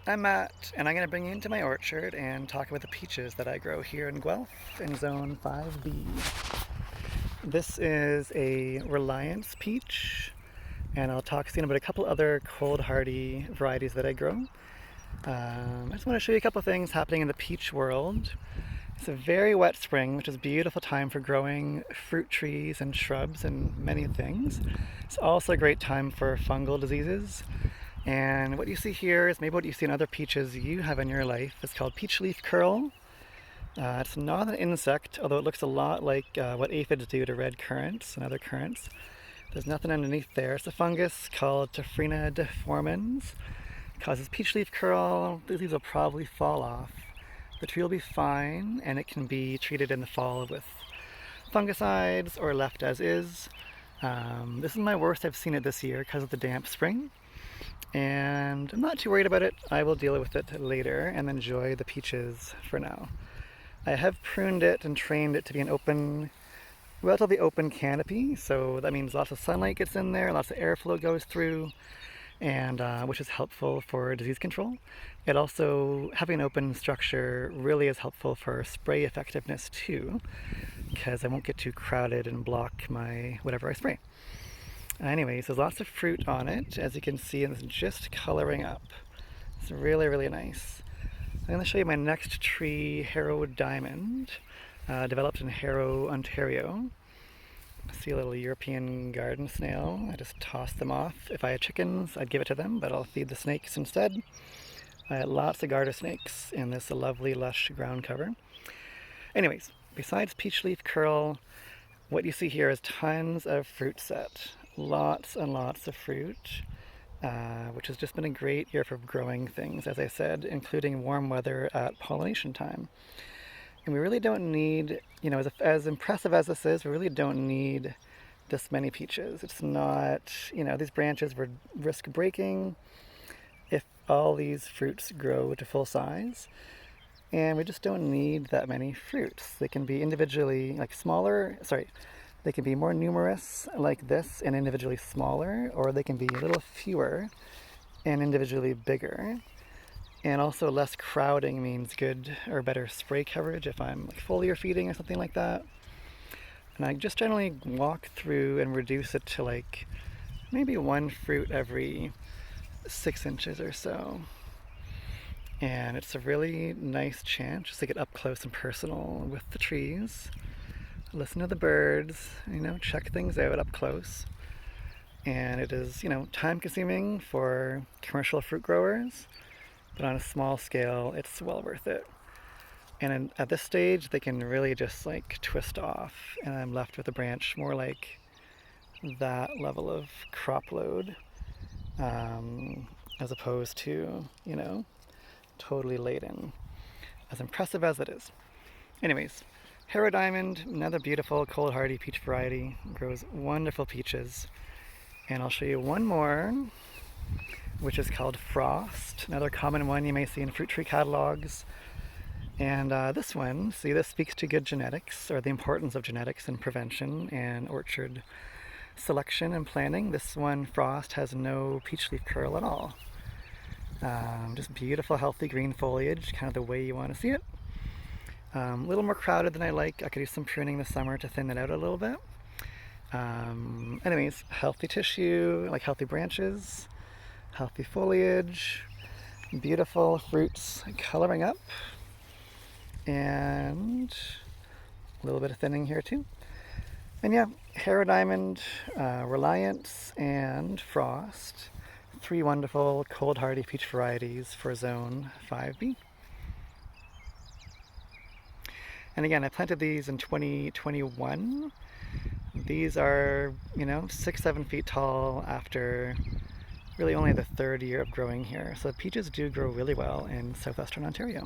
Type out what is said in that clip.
I'm Matt, and I'm going to bring you into my orchard and talk about the peaches that I grow here in Guelph in Zone 5B. This is a Reliance peach, and I'll talk soon about a couple other cold hardy varieties that I grow. I just want to show you a couple things happening in the peach world. It's a very wet spring, which is a beautiful time for growing fruit trees and shrubs and many things. It's also a great time for fungal diseases. And what you see here is maybe what you see in other peaches you have in your life. It's called peach leaf curl. It's not an insect, although it looks a lot like what aphids do to red currants and other currants. There's nothing underneath there. It's a fungus called Tophrina deformans. It causes peach leaf curl. These leaves will probably fall off. The tree will be fine, and it can be treated in the fall with fungicides or left as is. This is my worst I've seen it this year because of the damp spring. And I'm not too worried about it. I will deal with it later and enjoy the peaches for now. I have pruned it and trained it to be an open, relatively open canopy, so that means lots of sunlight gets in there, lots of airflow goes through, and which is helpful for disease control. It also, having an open structure really is helpful for spray effectiveness too, because I won't get too crowded and block my whatever I spray. Anyways, there's lots of fruit on it, as you can see, and it's just coloring up. It's really, really nice. I'm going to show you my next tree, Harrow Diamond, developed in Harrow, Ontario. See a little European garden snail. I just toss them off. If I had chickens, I'd give it to them, but I'll feed the snakes instead. I had lots of garter snakes in this lovely, lush ground cover. Anyways, besides peach leaf curl, what you see here is tons of fruit set. Lots and lots of fruit, which has just been a great year for growing things, as I said, including warm weather at pollination time. And we really don't need, as impressive as this is, we really don't need this many peaches. It's not, these branches would risk breaking if all these fruits grow to full size. And we just don't need that many fruits. They can be individually, they can be more numerous like this and individually smaller, or they can be a little fewer and individually bigger. And also less crowding means good or better spray coverage if I'm like foliar feeding or something like that. And I just generally walk through and reduce it to like maybe one fruit every 6 inches or so. And it's a really nice chance just to get up close and personal with the trees. Listen to the birds, check things out up close. And it is, time consuming for commercial fruit growers, but on a small scale, it's well worth it. And at this stage, they can really just like twist off, and I'm left with a branch more like that level of crop load, as opposed to, totally laden. As impressive as it is. Anyways, Harrow Diamond, another beautiful cold hardy peach variety, grows wonderful peaches. And I'll show you one more, which is called Frost, another common one you may see in fruit tree catalogs. And this speaks to good genetics, or the importance of genetics in prevention and orchard selection and planning. This one, Frost, has no peach leaf curl at all. Just beautiful, healthy green foliage, kind of the way you want to see it. A little more crowded than I like. I could do some pruning this summer to thin it out a little bit. Anyways, healthy tissue, like healthy branches, healthy foliage, beautiful fruits coloring up, and a little bit of thinning here too. And yeah, Harrow Diamond, Reliance, and Frost. 3 wonderful cold hardy peach varieties for Zone 5B. And again, I planted these in 2021. These are, 6-7 feet tall after really only the 3rd year of growing here. So the peaches do grow really well in southwestern Ontario.